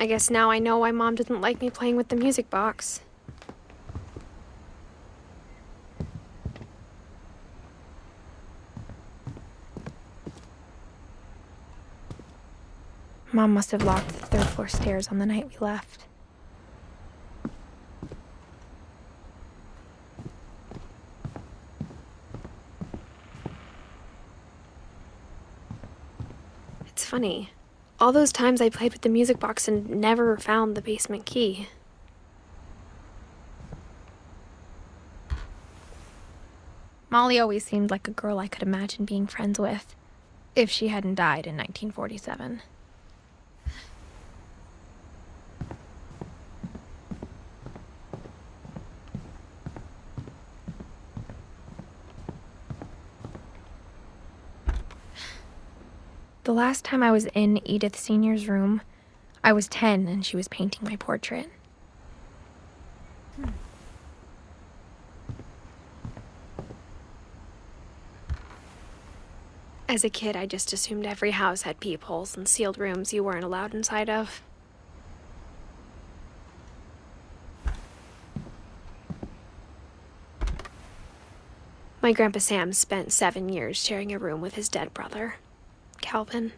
I guess now I know why Mom didn't like me playing with the music box. Mom must have locked the third floor stairs on the night we left. It's funny. All those times I played with the music box and never found the basement key. Molly always seemed like a girl I could imagine being friends with, if she hadn't died in 1947. The last time I was in Edith Sr.'s room, I was 10 and she was painting my portrait. As a kid, I just assumed every house had peepholes and sealed rooms you weren't allowed inside of. My Grandpa Sam spent 7 years sharing a room with his dead brother, Calvin.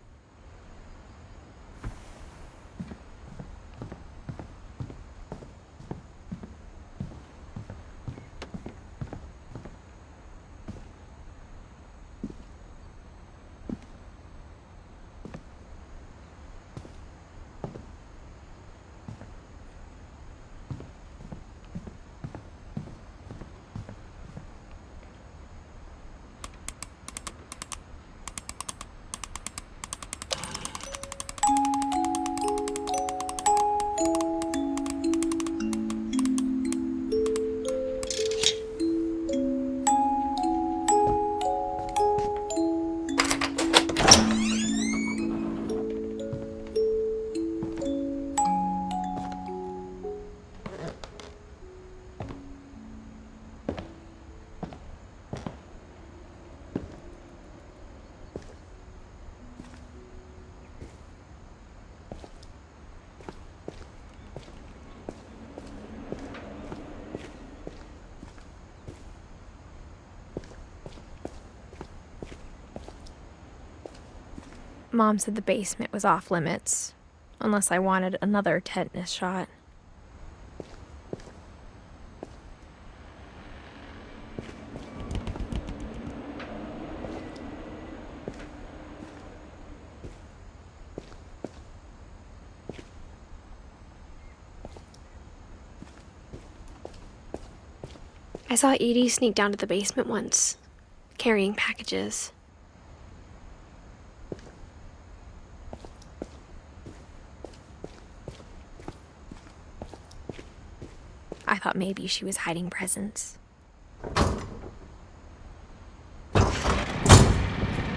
Mom said the basement was off limits, unless I wanted another tetanus shot. I saw Edie sneak down to the basement once, carrying packages. I thought maybe she was hiding presents.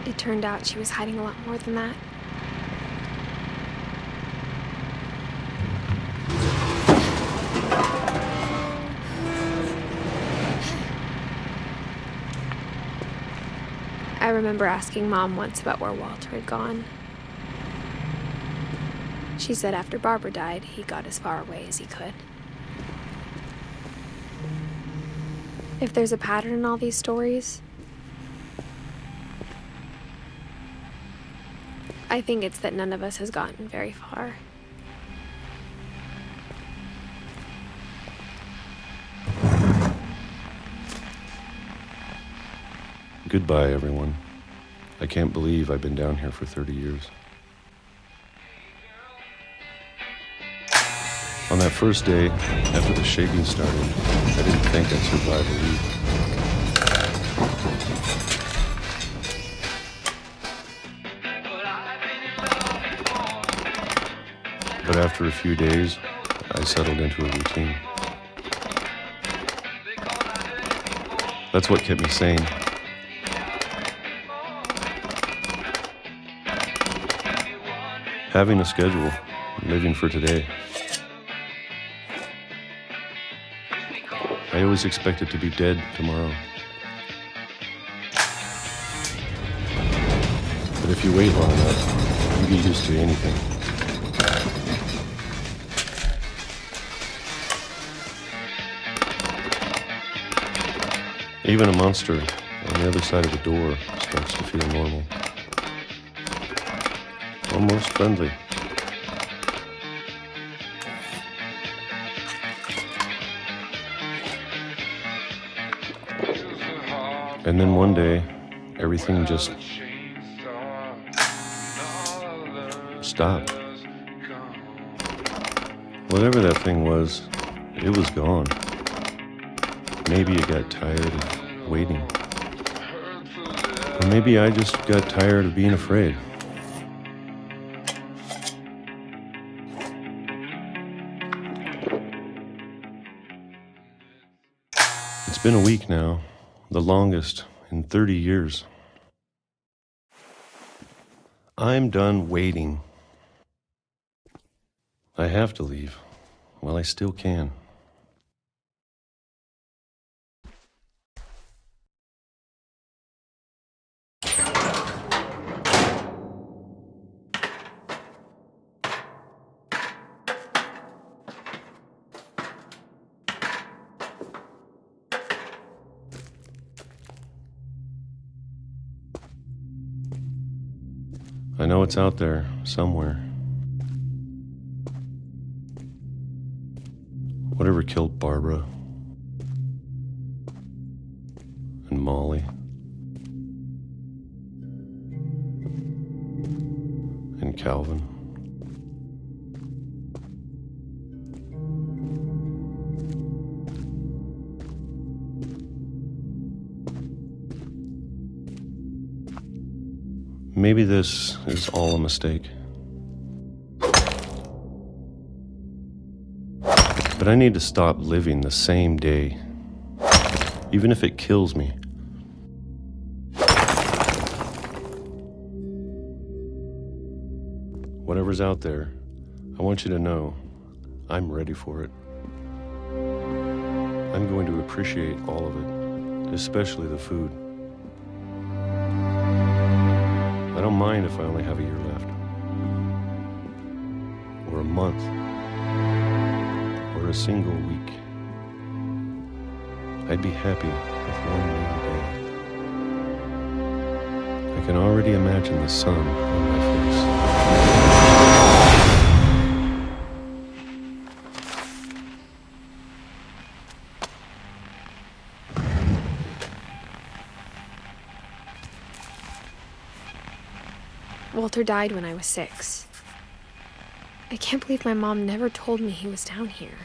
It turned out she was hiding a lot more than that. I remember asking Mom once about where Walter had gone. She said after Barbara died, he got as far away as he could. If there's a pattern in all these stories, I think it's that none of us has gotten very far. Goodbye, everyone. I can't believe I've been down here for 30 years. On that first day, after the shaking started, I didn't think I'd survive a week. But after a few days, I settled into a routine. That's what kept me sane. Having a schedule, living for today. I always expected to be dead tomorrow. But if you wait long enough, you get used to anything. Even a monster on the other side of the door starts to feel normal. Almost friendly. And then one day, everything just stopped. Whatever that thing was, it was gone. Maybe it got tired of waiting. Or maybe I just got tired of being afraid. It's been a week now, the longest in 30 years. I'm done waiting. I have to leave while I still can. I know it's out there somewhere. Whatever killed Barbara and Molly and Calvin. Maybe this is all a mistake. But I need to stop living the same day, even if it kills me. Whatever's out there, I want you to know I'm ready for it. I'm going to appreciate all of it, especially the food. I don't mind if I only have a year left, or a month, or a single week. I'd be happy with one new day. I can already imagine the sun on my face. Walter died when I was 6. I can't believe my mom never told me he was down here.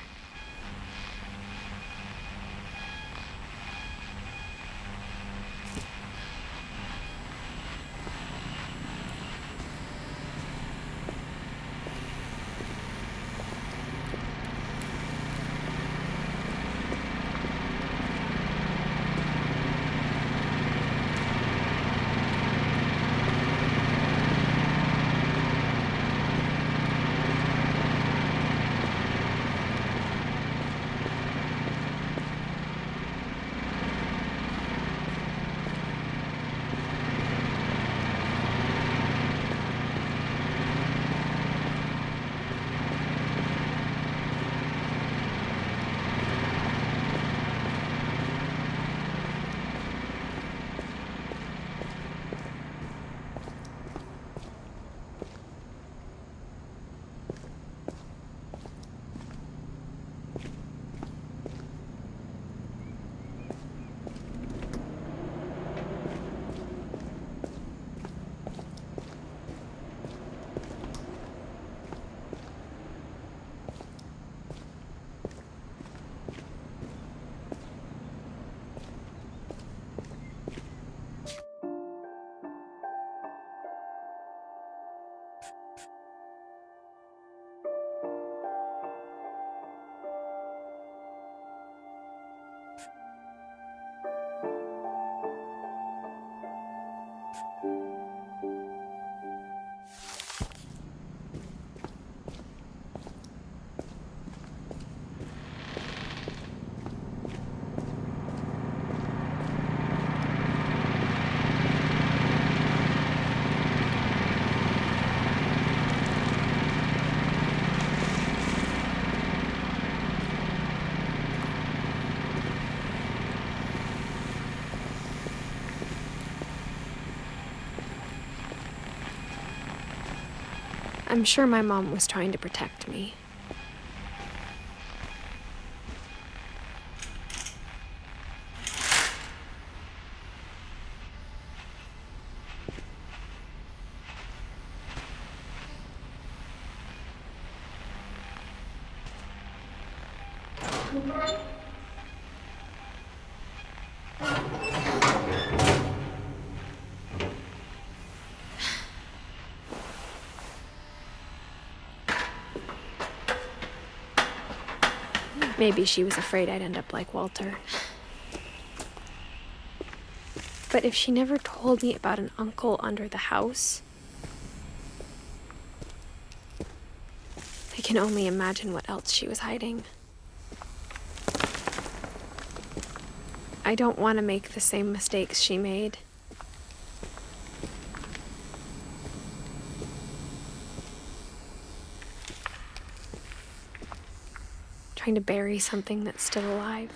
I'm sure my mom was trying to protect me. Maybe she was afraid I'd end up like Walter. But if she never told me about an uncle under the house, I can only imagine what else she was hiding. I don't want to make the same mistakes she made. Trying to bury something that's still alive.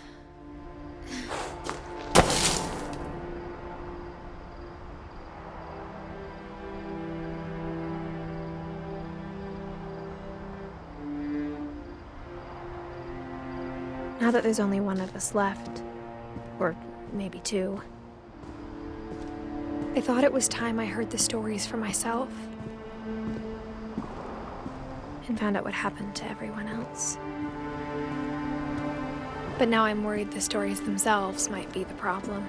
Now that there's only one of us left, or maybe two, I thought it was time I heard the stories for myself and found out what happened to everyone else. But now I'm worried the stories themselves might be the problem.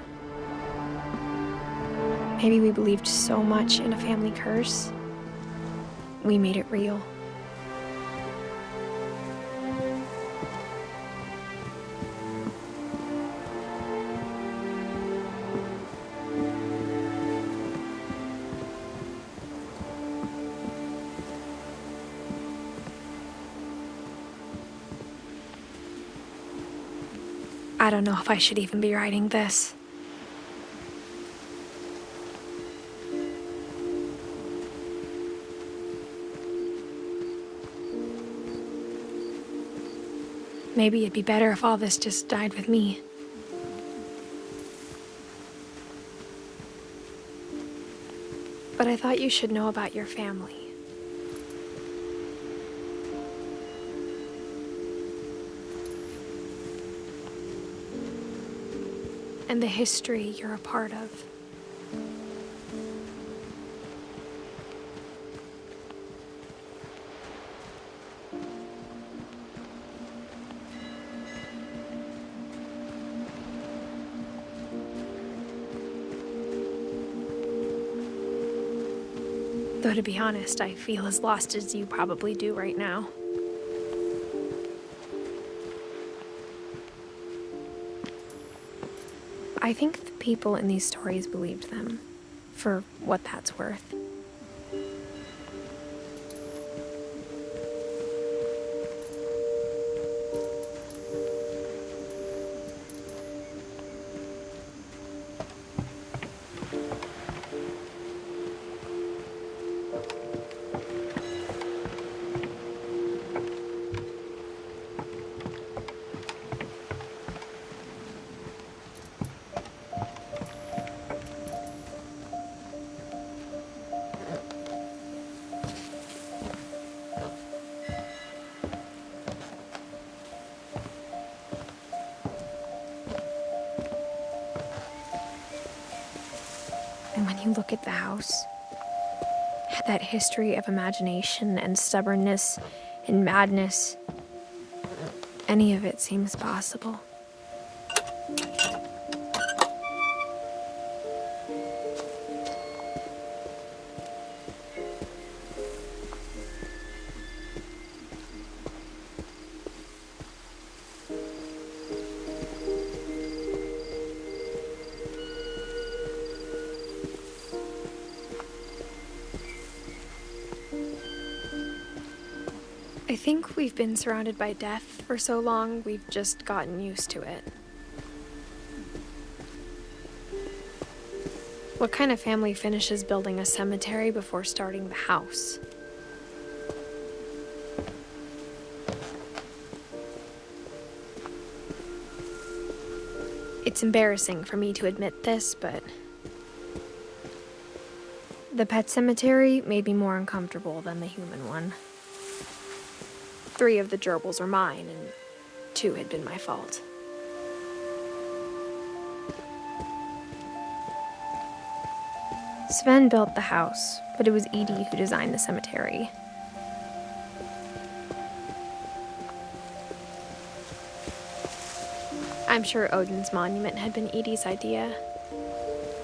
Maybe we believed so much in a family curse, we made it real. I don't know if I should even be writing this. Maybe it'd be better if all this just died with me. But I thought you should know about your family. And the history you're a part of. Though to be honest, I feel as lost as you probably do right now. I think the people in these stories believed them, for what that's worth. And when you look at the house, that history of imagination and stubbornness and madness, any of it seems possible. I think we've been surrounded by death for so long, we've just gotten used to it. What kind of family finishes building a cemetery before starting the house? It's embarrassing for me to admit this, but The pet cemetery made me more uncomfortable than the human one. 3 of the gerbils are mine, and 2 had been my fault. Sven built the house, but it was Edie who designed the cemetery. I'm sure Odin's monument had been Edie's idea.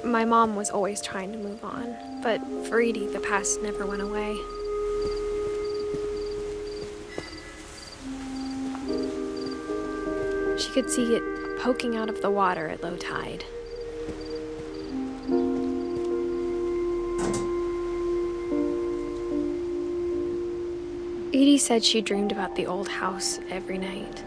My mom was always trying to move on, but for Edie, the past never went away. She could see it poking out of the water at low tide. Edie said she dreamed about the old house every night.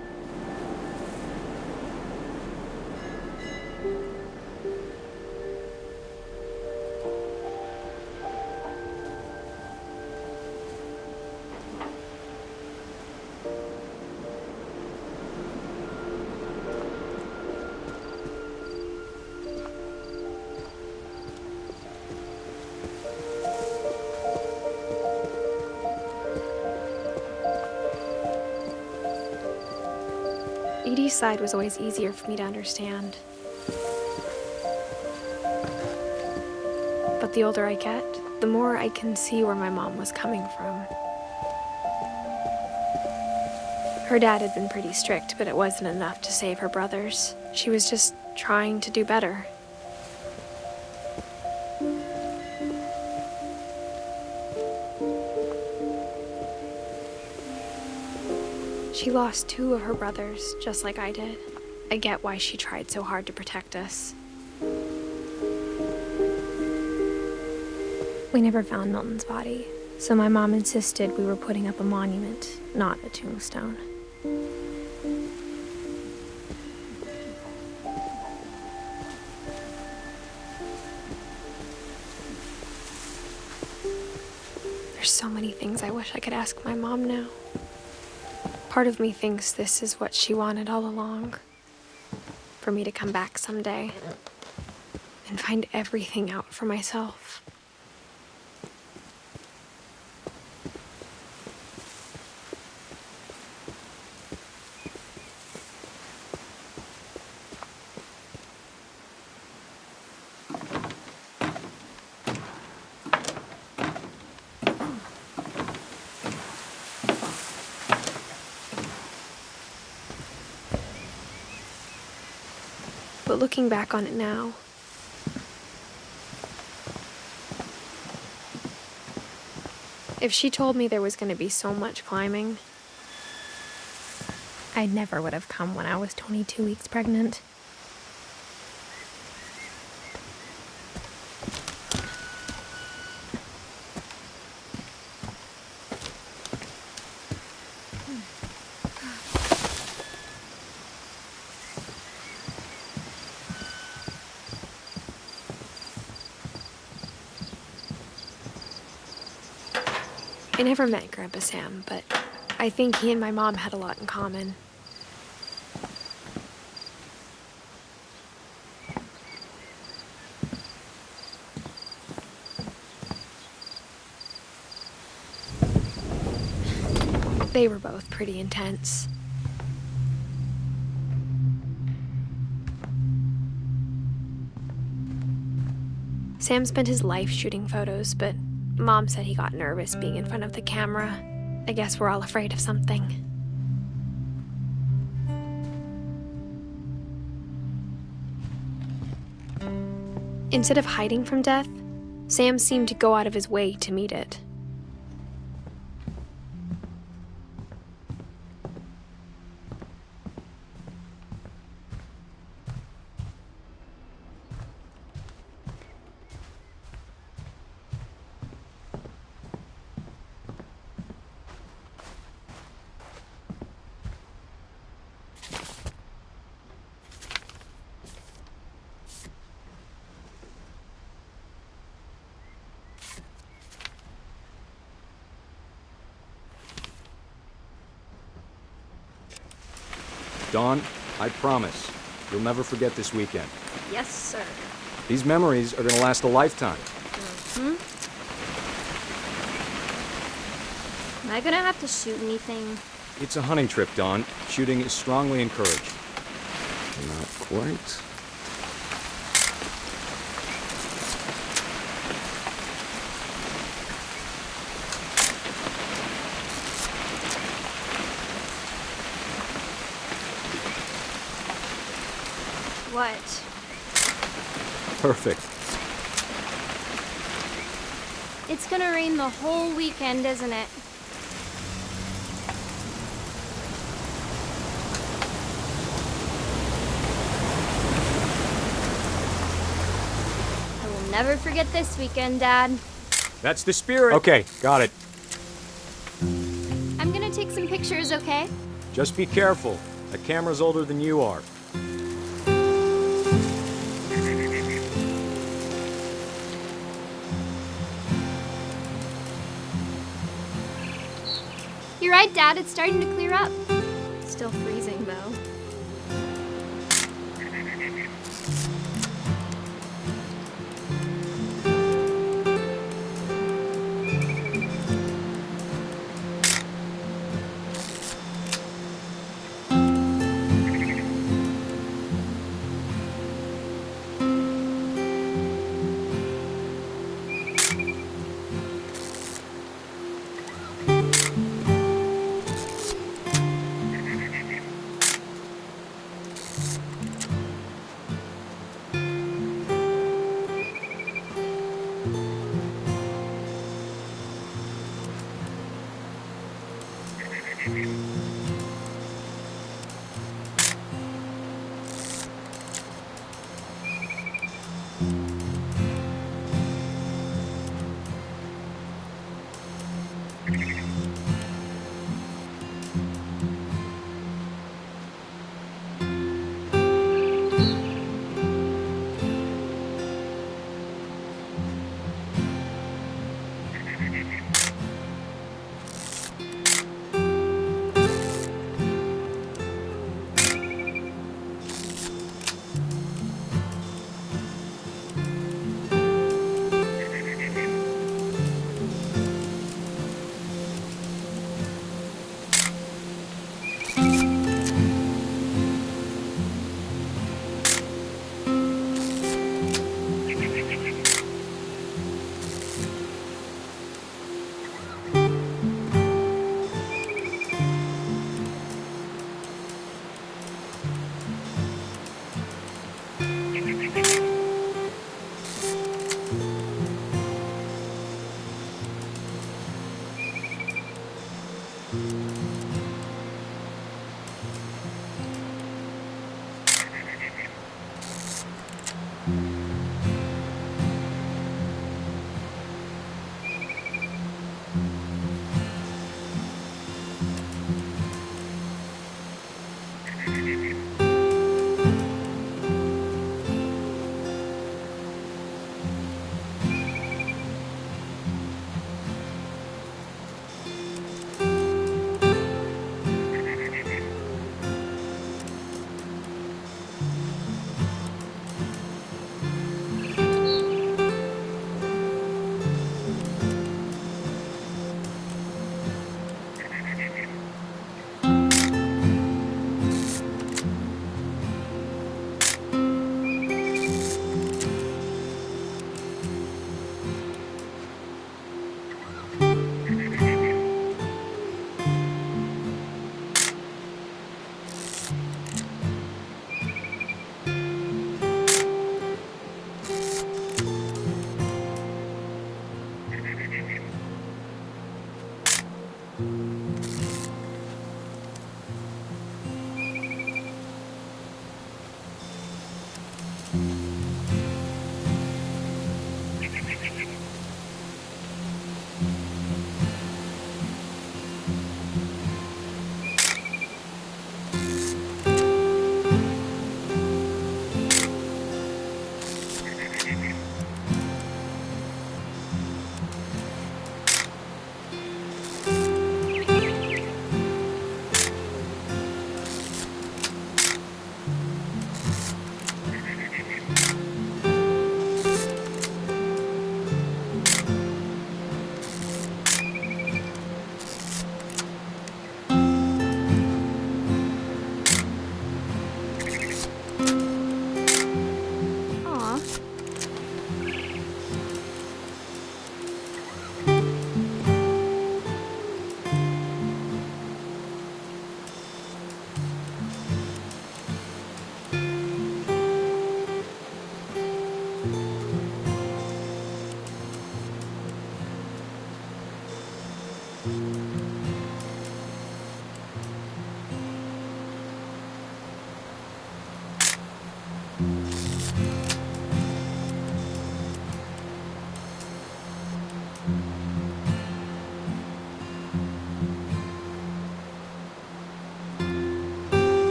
Edie's side was always easier for me to understand. But the older I get, the more I can see where my mom was coming from. Her dad had been pretty strict, but it wasn't enough to save her brothers. She was just trying to do better. She lost 2 of her brothers, just like I did. I get why she tried so hard to protect us. We never found Milton's body, so my mom insisted we were putting up a monument, not a tombstone. There's so many things I wish I could ask my mom now. Part of me thinks this is what she wanted all along. For me to come back someday and find everything out for myself. But looking back on it now, if she told me there was going to be so much climbing, I never would have come when I was 22 weeks pregnant. I never met Grandpa Sam, but I think he and my mom had a lot in common. They were both pretty intense. Sam spent his life shooting photos, but Mom said he got nervous being in front of the camera. I guess we're all afraid of something. Instead of hiding from death, Sam seemed to go out of his way to meet it. Dawn, I promise, you'll never forget this weekend. Yes, sir. These memories are gonna last a lifetime. I gonna have to shoot anything? It's a hunting trip, Dawn. Shooting is strongly encouraged. Not quite. What? Perfect. It's gonna rain the whole weekend, isn't it? I will never forget this weekend, Dad. That's the spirit. Okay, got it. I'm gonna take some pictures, okay? Just be careful. That camera's older than you are. You're right, Dad. It's starting to clear up. Still freezing, though.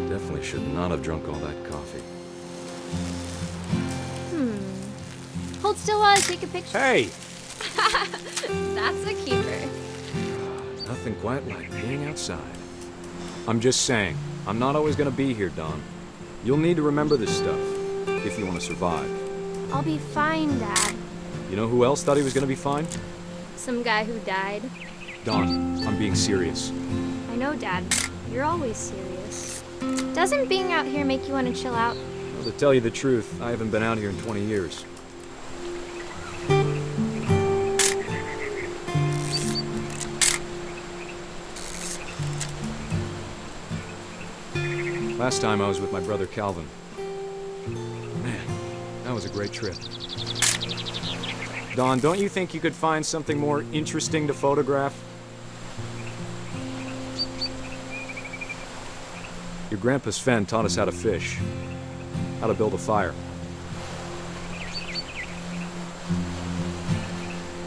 Definitely should not have drunk all that coffee. Hold still while I take a picture. Hey! That's a keeper. Nothing quite like being outside. I'm just saying, I'm not always gonna be here, Dawn. You'll need to remember this stuff, if you want to survive. I'll be fine, Dad. You know who else thought he was gonna be fine? Some guy who died. Dawn, I'm being serious. I know, Dad. You're always serious. Doesn't being out here make you want to chill out? Well, to tell you the truth, I haven't been out here in 20 years. Last time I was with my brother Calvin. Man, that was a great trip. Dawn, don't you think you could find something more interesting to photograph? Your grandpa Sven taught us how to fish, how to build a fire.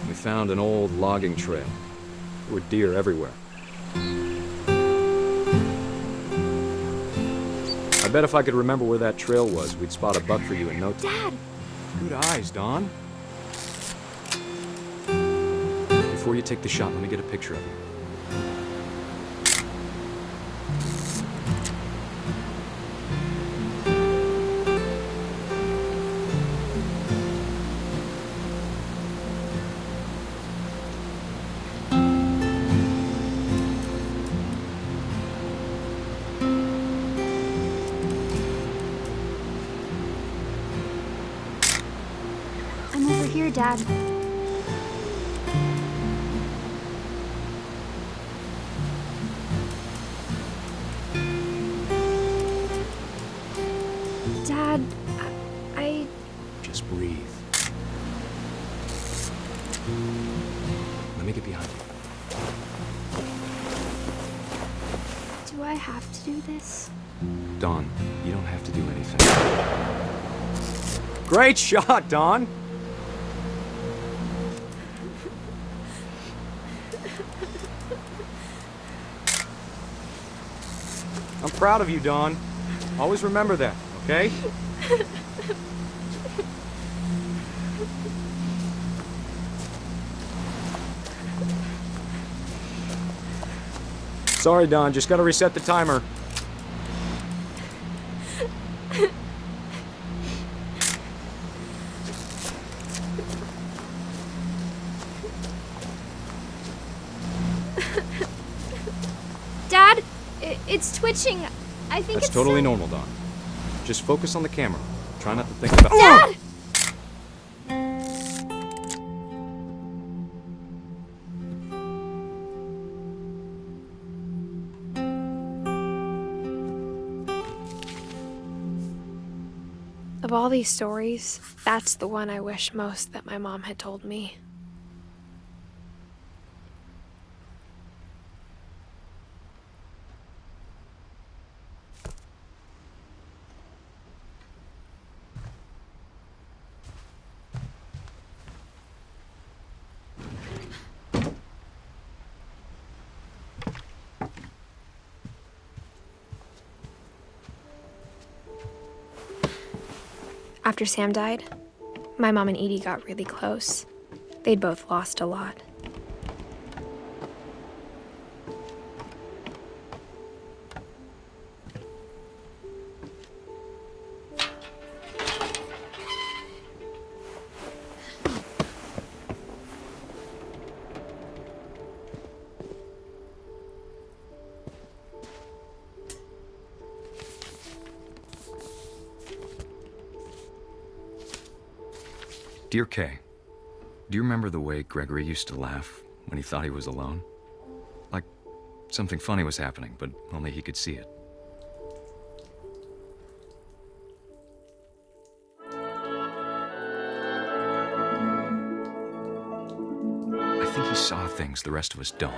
We found an old logging trail. There were deer everywhere. I bet if I could remember where that trail was, we'd spot a buck for you in no time. Dad! Good eyes, Dawn. Before you take the shot, let me get a picture of you. I'm over here, Dad. Dad, I... Just breathe. Let me get behind you. Do I have to do this? Dawn, you don't have to do anything. Great shot, Dawn! I'm proud of you, Dawn. Always remember that, okay? Sorry, Dawn, just gotta reset the timer. Dad, it's twitching. I think That's it's totally so- normal, Dawn. Just focus on the camera. Try not to think about— Dad! Of all these stories, that's the one I wish most that my mom had told me. After Sam died, my mom and Edie got really close. They'd both lost a lot. Dear Kay, do you remember the way Gregory used to laugh when he thought he was alone? Like something funny was happening, but only he could see it. I think he saw things the rest of us don't.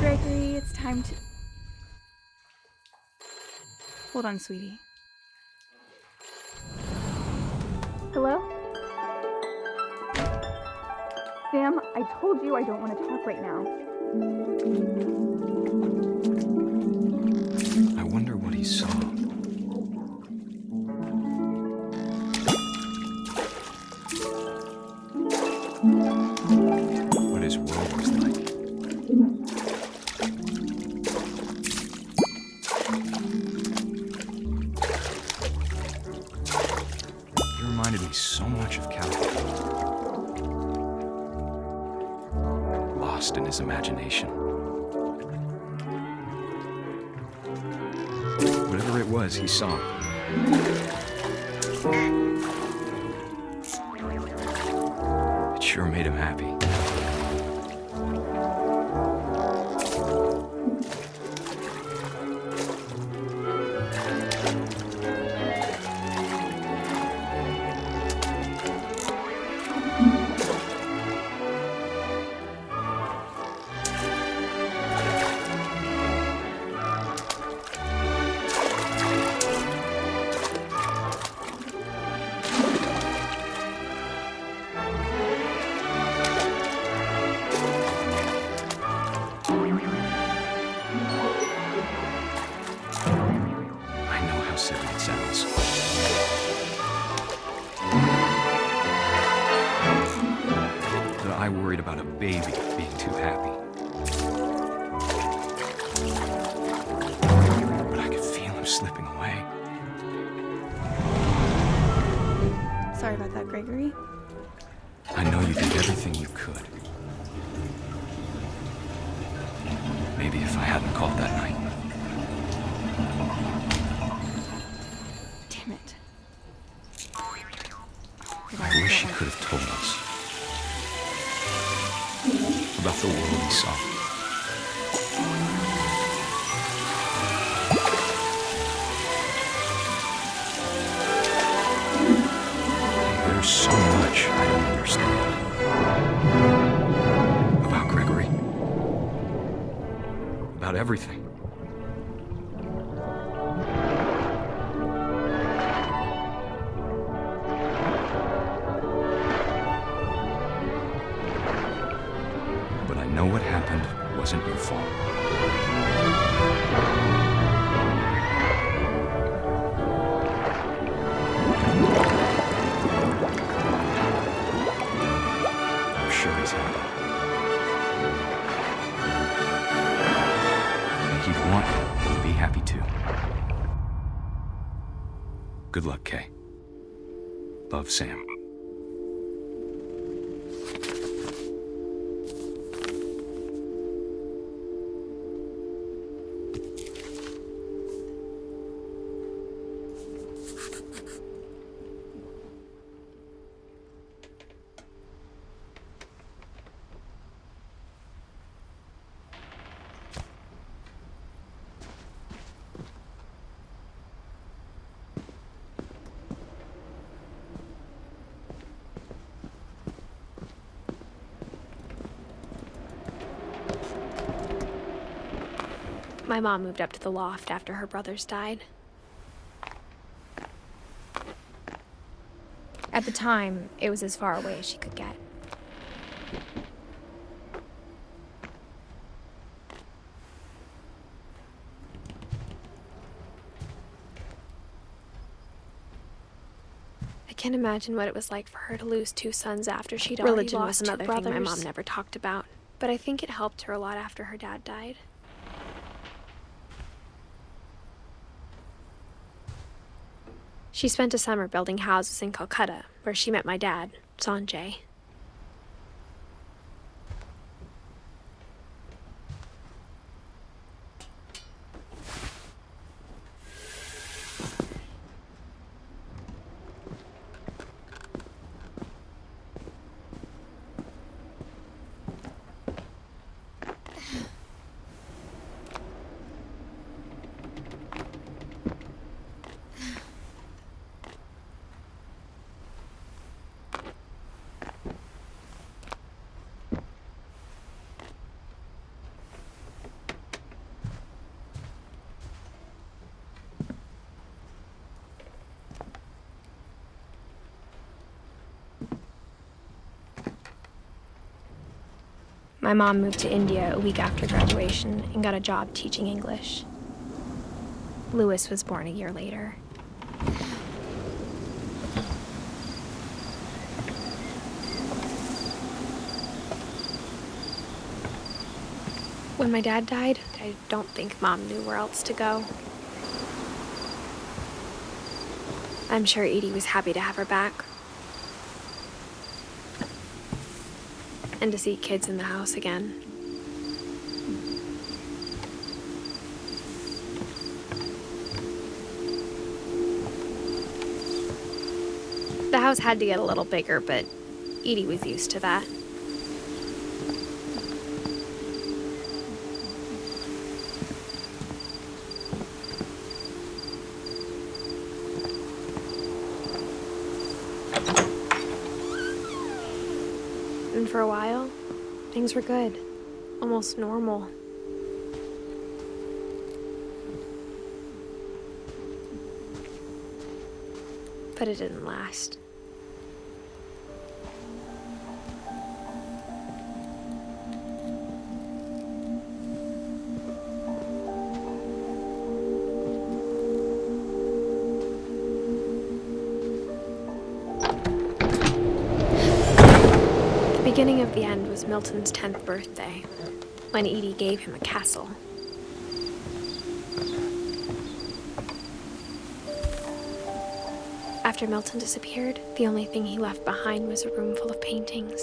Gregory, it's time to... Hold on, sweetie. Hello? Sam, I told you I don't want to talk right now. I wonder what he saw. What his world was like. He reminded me so much of Calvin. Lost in his imagination. Whatever it was, he saw. It sure made him happy. Silly it sounds. That I worried about a baby being too happy. But I could feel him slipping away. Sorry about that, Gregory. I know you did everything you could. Maybe if I hadn't called that night. Damn it. I wish he could have told us about the world he saw. There's so much I don't understand about Gregory, about everything. But I know what happened wasn't your fault. I'm sure he's happy. And he'd want you to be happy too. Good luck, Kay. Love, Sam. My mom moved up to the loft after her brothers died. At the time, it was as far away as she could get. I can't imagine what it was like for her to lose two sons after she'd already Religion was lost two another thing brothers. my mom never talked about, but I think it helped her a lot after her dad died. She spent a summer building houses in Calcutta, where she met my dad, Sanjay. My mom moved to India a week after graduation and got a job teaching English. Louis was born a year later. When my dad died, I don't think Mom knew where else to go. I'm sure Edie was happy to have her back. And to see kids in the house again. The house had to get a little bigger, but Edie was used to that. And for a while, things were good, almost normal. But it didn't last. The beginning of the end was Milton's 10th birthday, when Edie gave him a castle. After Milton disappeared, the only thing he left behind was a room full of paintings.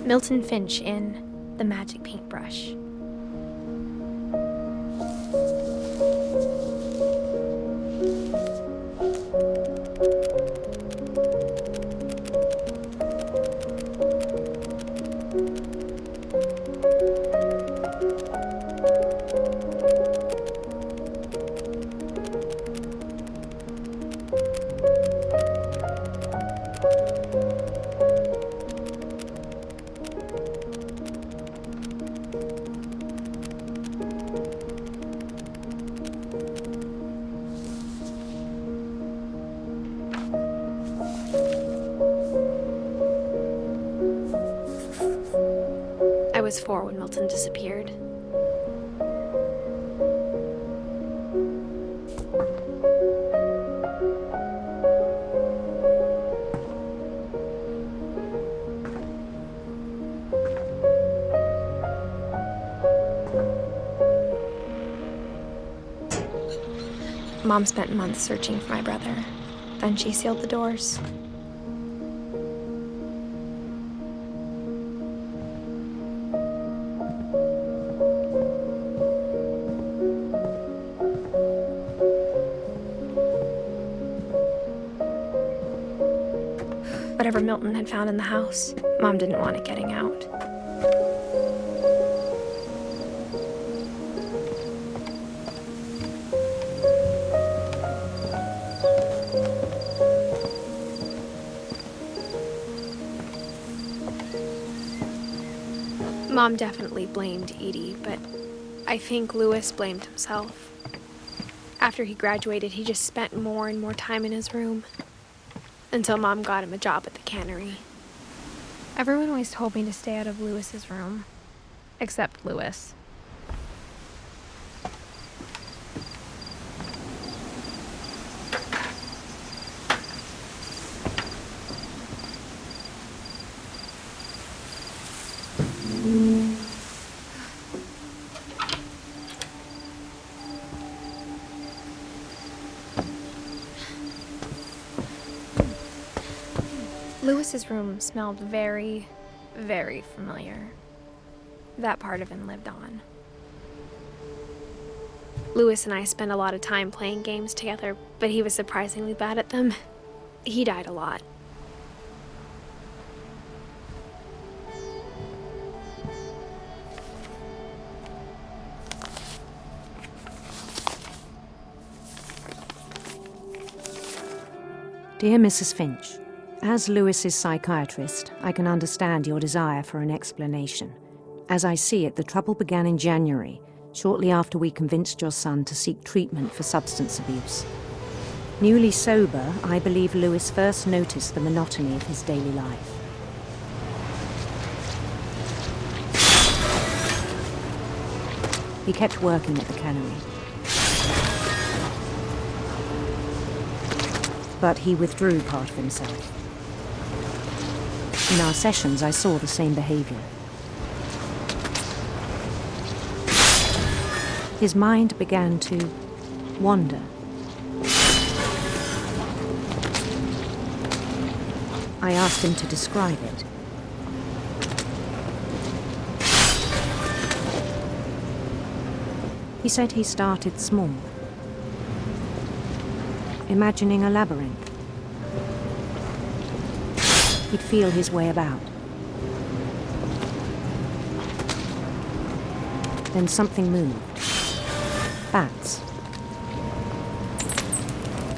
Milton Finch in The Magic Paintbrush. I was 4 when Milton disappeared. Mom spent months searching for my brother. Then she sealed the doors. Whatever Milton had found in the house, Mom didn't want it getting out. Mom definitely blamed Edie, but I think Louis blamed himself. After he graduated, he just spent more and more time in his room. Until Mom got him a job at the cannery. Everyone always told me to stay out of Louis's room. Except Louis. Lewis's room smelled very, very familiar. That part of him lived on. Lewis and I spent a lot of time playing games together, but he was surprisingly bad at them. He died a lot. Dear Mrs. Finch, as Lewis's psychiatrist, I can understand your desire for an explanation. As I see it, the trouble began in January, shortly after we convinced your son to seek treatment for substance abuse. Newly sober, I believe Lewis first noticed the monotony of his daily life. He kept working at the cannery. But he withdrew part of himself. In our sessions, I saw the same behavior. His mind began to wander. I asked him to describe it. He said he started small, imagining a labyrinth. He'd feel his way about. Then something moved. Bats.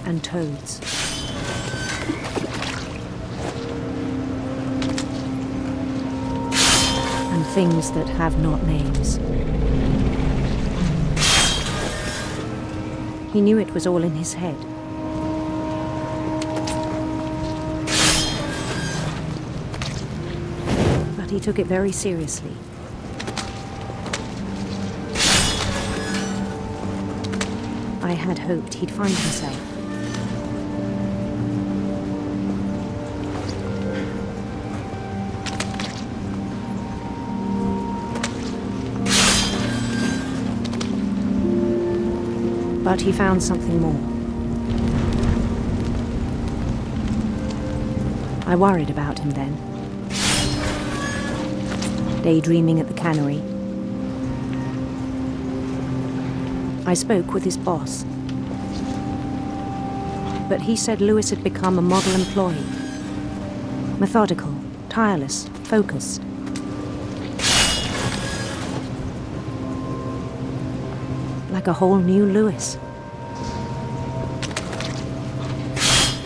And toads. And things that have not names. He knew it was all in his head. He took it very seriously. I had hoped he'd find himself. But he found something more. I worried about him then. Daydreaming at the cannery. I spoke with his boss. But he said Lewis had become a model employee. Methodical, tireless, focused. Like a whole new Lewis.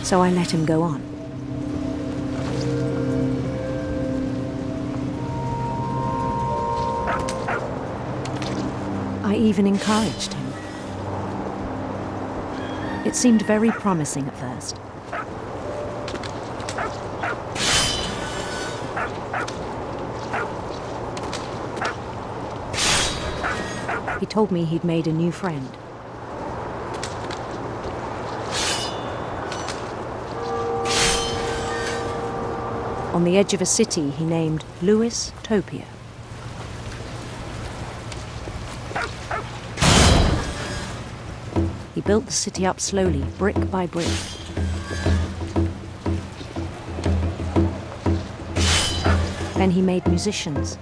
So I let him go on. I even encouraged him. It seemed very promising at first. He told me he'd made a new friend. On the edge of a city he named Lewis Topia. He built the city up slowly, brick by brick. Then he made musicians.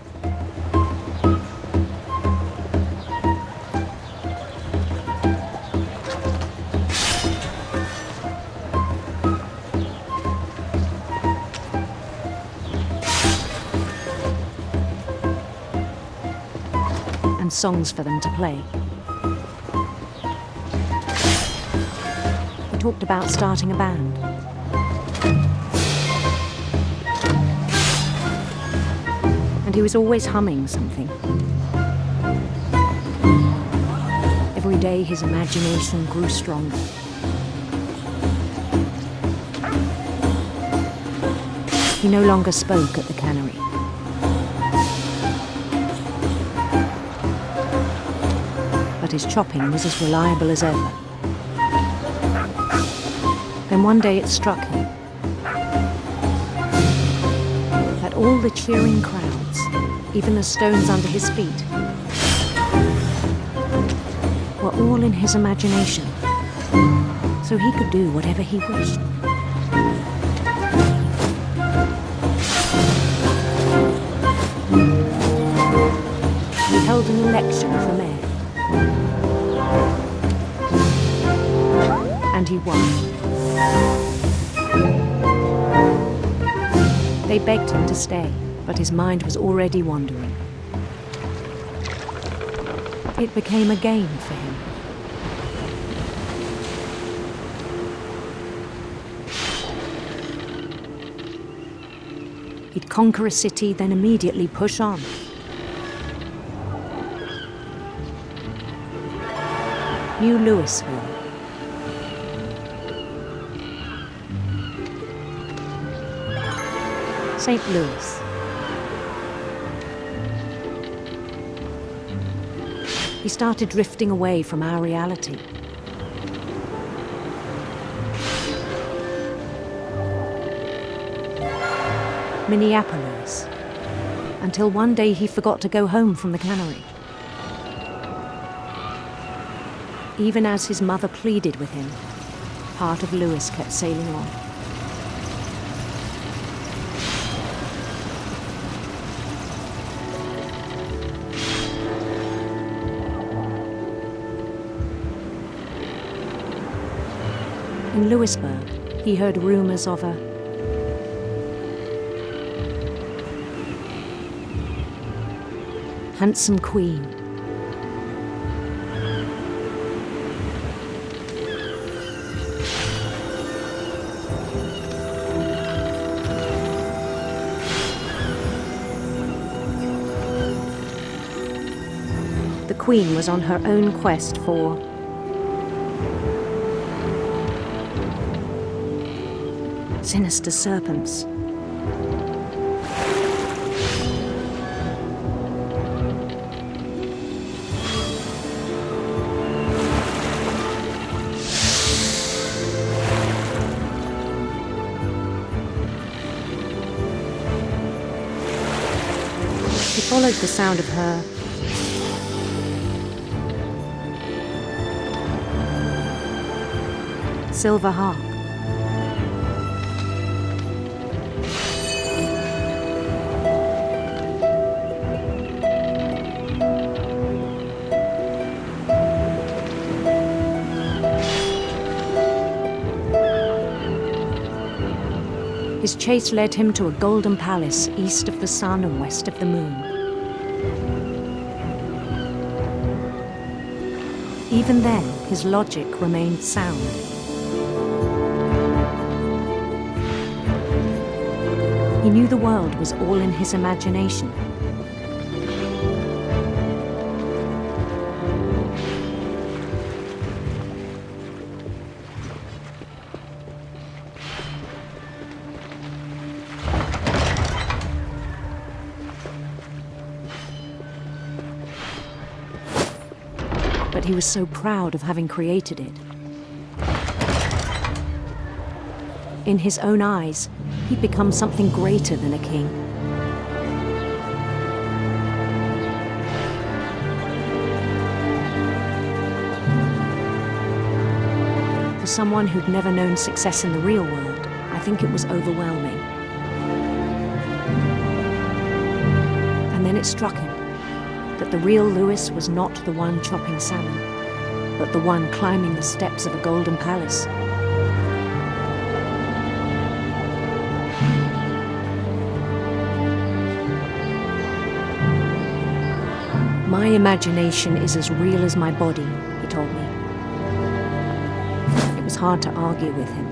And songs for them to play. Talked about starting a band. And he was always humming something. Every day his imagination grew stronger. He no longer spoke at the cannery. But his chopping was as reliable as ever. Then one day it struck him that all the cheering crowds, even the stones under his feet, were all in his imagination, so he could do whatever he wished. an election for mayor. And he won. They begged him to stay, but his mind was already wandering. It became a game for him. He'd conquer a city, then immediately push on. New Louisville. St. Louis. He started drifting away from our reality. Minneapolis, until one day he forgot to go home from the cannery. Even as his mother pleaded with him, part of Louis kept sailing on. In Louisburg, he heard rumors of a handsome queen. The queen was on her own quest for sinister serpents. He followed the sound of her silver harp. His chase led him to a golden palace east of the sun and west of the moon. Even then, his logic remained sound. He knew the world was all in his imagination. But he was so proud of having created it. In his own eyes, he'd become something greater than a king. For someone who'd never known success in the real world, I think it was overwhelming. And then it struck him that the real Louis was not the one chopping salmon, but the one climbing the steps of a golden palace. My imagination is as real as my body, he told me. It was hard to argue with him.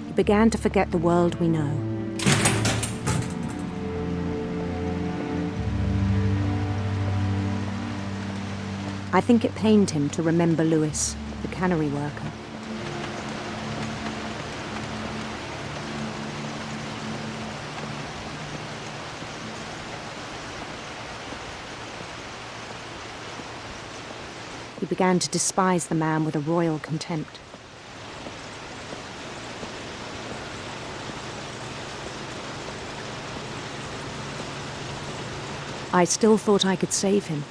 He began to forget the world we know. I think it pained him to remember Louis, the cannery worker. He began to despise the man with a royal contempt. I still thought I could save him.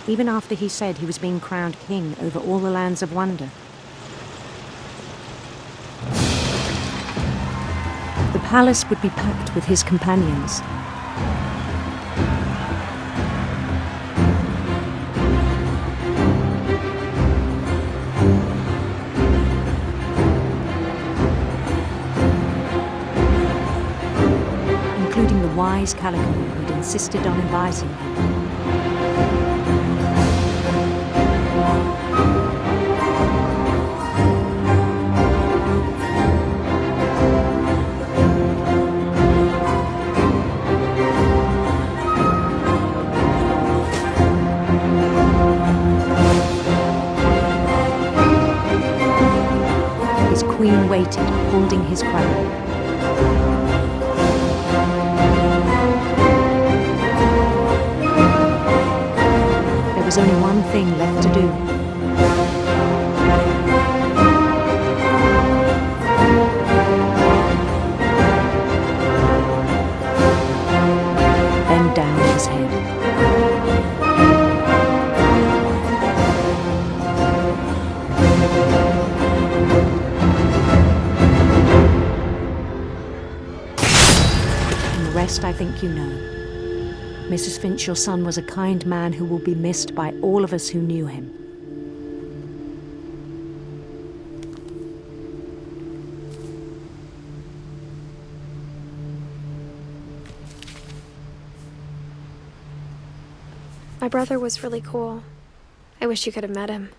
Even after he said he was being crowned king over all the lands of wonder. The palace would be packed with his companions. Including the wise Calico who'd insisted on advising him. His queen waited, holding his crown. There was only one thing left to do. Bend down his head. And the rest I think you know. Mrs. Finch, your son was a kind man who will be missed by all of us who knew him. My brother was really cool. I wish you could have met him.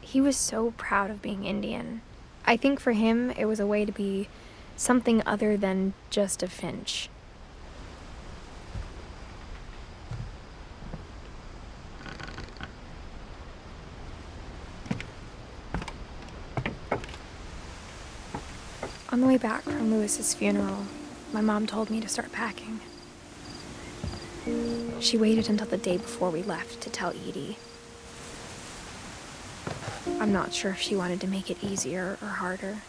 He was so proud of being Indian. I think for him, it was a way to be something other than just a Finch. On the way back from Lewis's funeral, my mom told me to start packing. She waited until the day before we left to tell Edie. I'm not sure if she wanted to make it easier or harder.